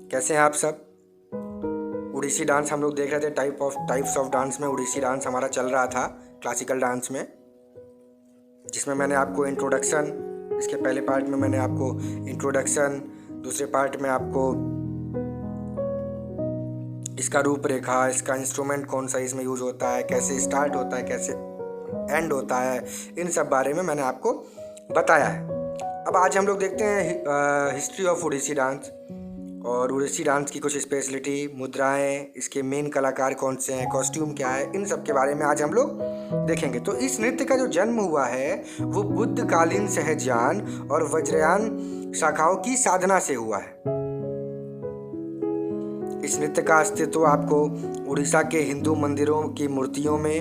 कैसे हैं आप सब। उड़ीसी डांस हम लोग देख रहे थे। टाइप्स ऑफ डांस में उड़ीसी डांस हमारा चल रहा था क्लासिकल डांस में, जिसमें मैंने आपको इंट्रोडक्शन, इसके पहले पार्ट में मैंने आपको इंट्रोडक्शन, दूसरे पार्ट में आपको इसका रूपरेखा, इसका इंस्ट्रूमेंट कौन सा इसमें यूज होता है, कैसे स्टार्ट होता है, कैसे एंड होता है, इन सब बारे में मैंने आपको बताया है। अब आज हम लोग देखते हैं हिस्ट्री ऑफ उड़ीसी डांस और उड़ीसी डांस की कुछ स्पेशलिटी, मुद्राएं, इसके मेन कलाकार कौन से हैं, कॉस्ट्यूम क्या है, इन सब के बारे में आज हम लोग देखेंगे। तो इस नृत्य का जो जन्म हुआ है वो बुद्धकालीन सहजयान और वज्रयान शाखाओं की साधना से हुआ है। इस नृत्य का अस्तित्व आपको उड़ीसा के हिंदू मंदिरों की मूर्तियों में,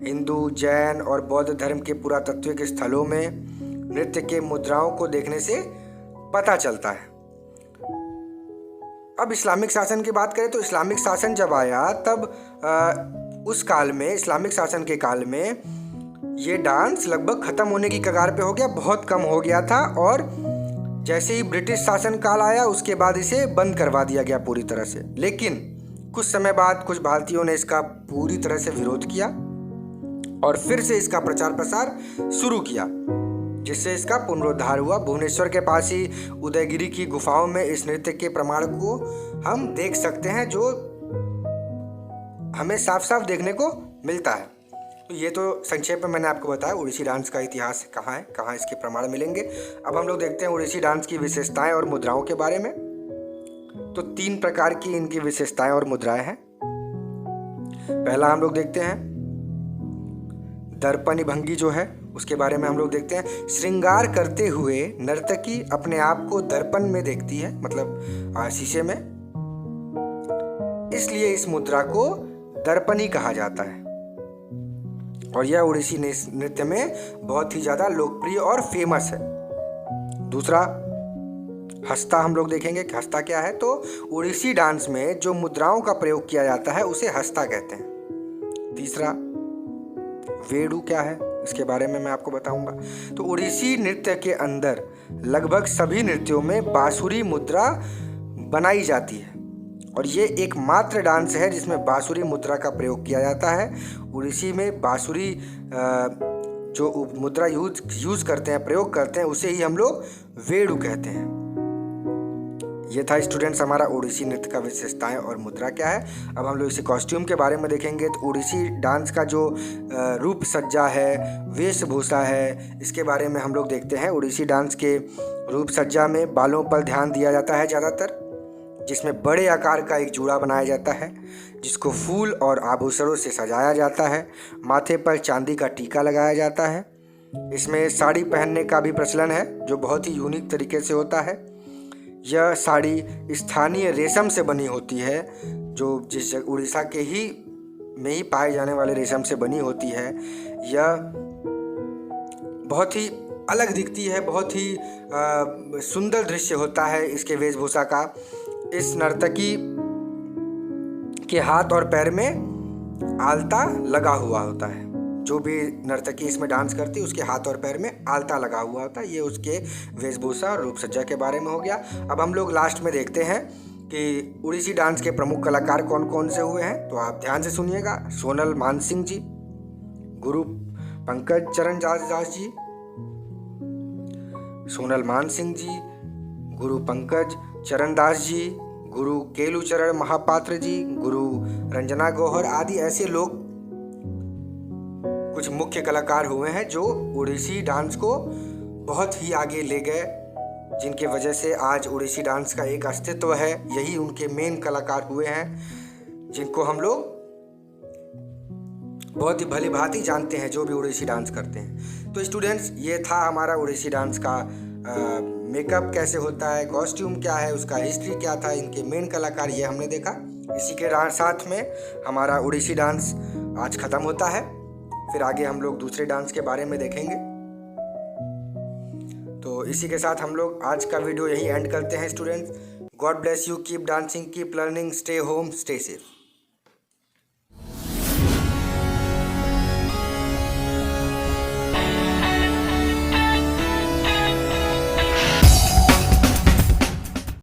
हिंदू, जैन और बौद्ध धर्म के पुरातात्विक स्थलों में नृत्य के मुद्राओं को देखने से पता चलता है। अब इस्लामिक शासन की बात करें तो इस्लामिक शासन जब आया तब उस काल में, इस्लामिक शासन के काल में ये डांस लगभग ख़त्म होने की कगार पे हो गया, बहुत कम हो गया था। और जैसे ही ब्रिटिश शासन काल आया उसके बाद इसे बंद करवा दिया गया पूरी तरह से। लेकिन कुछ समय बाद कुछ भारतीयों ने इसका पूरी तरह से विरोध किया और फिर से इसका प्रचार प्रसार शुरू किया, जिससे इसका पुनरुद्धार हुआ। भुवनेश्वर के पास ही उदयगिरी की गुफाओं में इस नृत्य के प्रमाण को हम देख सकते हैं, जो हमें साफ साफ देखने को मिलता है। तो ये तो संक्षेप में मैंने आपको बताया उड़ीसी डांस का इतिहास कहाँ है, कहाँ इसके प्रमाण मिलेंगे। अब हम लोग देखते हैं उड़ीसी डांस की विशेषताएं और मुद्राओं के बारे में। तो 3 प्रकार की इनकी विशेषताएं और मुद्राएं हैं। पहला हम लोग देखते हैं दर्पणी भंगी जो है, उसके बारे में हम लोग देखते हैं। श्रृंगार करते हुए नर्तकी अपने आप को दर्पण में देखती है, मतलब शीशे में, इसलिए इस मुद्रा को दर्पणी कहा जाता है। और यह उड़ीसी नृत्य में बहुत ही ज़्यादा लोकप्रिय और फेमस है। दूसरा हस्ता हम लोग देखेंगे कि हस्ता क्या है। तो उड़ीसी डांस में जो मुद्राओं का प्रयोग किया जाता है उसे हस्ता कहते हैं। तीसरा वेणु क्या है, इसके बारे में मैं आपको बताऊंगा। तो उड़ीसी नृत्य के अंदर लगभग सभी नृत्यों में बांसुरी मुद्रा बनाई जाती है और ये एकमात्र डांस है जिसमें बांसुरी मुद्रा का प्रयोग किया जाता है। उड़ीसी में बांसुरी जो मुद्रा यूज करते हैं, प्रयोग करते हैं, उसे ही हम लोग वेणु कहते हैं। ये था स्टूडेंट्स हमारा उड़ीसी नृत्य का विशेषताएं और मुद्रा क्या है। अब हम लोग इसे कॉस्ट्यूम के बारे में देखेंगे। तो उड़ीसी डांस का जो रूप सज्जा है, वेशभूषा है, इसके बारे में हम लोग देखते हैं। उड़ीसी डांस के रूप सज्जा में बालों पर ध्यान दिया जाता है ज़्यादातर, जिसमें बड़े आकार का एक जूड़ा बनाया जाता है जिसको फूल और आभूषणों से सजाया जाता है। माथे पर चांदी का टीका लगाया जाता है। इसमें साड़ी पहनने का भी प्रचलन है जो बहुत ही यूनिक तरीके से होता है। यह साड़ी स्थानीय रेशम से बनी होती है, जो जिस उड़ीसा के ही में ही पाए जाने वाले रेशम से बनी होती है। यह बहुत ही अलग दिखती है, बहुत ही सुंदर दृश्य होता है इसके वेशभूषा का। इस नर्तकी के हाथ और पैर में आलता लगा हुआ होता है। जो भी नर्तकी इसमें डांस करती है उसके हाथ और पैर में आलता लगा हुआ होता है। ये उसके वेशभूषा और रूप सज्जा के बारे में हो गया। अब हम लोग लास्ट में देखते हैं कि उड़ीसी डांस के प्रमुख कलाकार कौन कौन से हुए हैं। तो आप ध्यान से सुनिएगा। सोनल मानसिंह जी, गुरु पंकज चरण दास जी, सोनल मानसिंह जी, गुरु पंकज चरण दास जी, गुरु केलुचरण महापात्र जी, गुरु रंजना गौहर आदि ऐसे लोग कुछ मुख्य कलाकार हुए हैं जो उड़ीसी डांस को बहुत ही आगे ले गए, जिनके वजह से आज उड़ीसी डांस का एक अस्तित्व है। यही उनके मेन कलाकार हुए हैं जिनको हम लोग बहुत ही भली भांति जानते हैं, जो भी उड़ीसी डांस करते हैं। तो स्टूडेंट्स, ये था हमारा उड़ीसी डांस का मेकअप कैसे होता है, कॉस्ट्यूम क्या है, उसका हिस्ट्री क्या था, इनके मेन कलाकार, ये हमने देखा। इसी के साथ में हमारा उड़ीसी डांस आज ख़त्म होता है। फिर आगे हम लोग दूसरे डांस के बारे में देखेंगे। तो इसी के साथ हम लोग आज का वीडियो यहीं एंड करते हैं students. God bless you, keep dancing, keep learning, stay home, stay safe.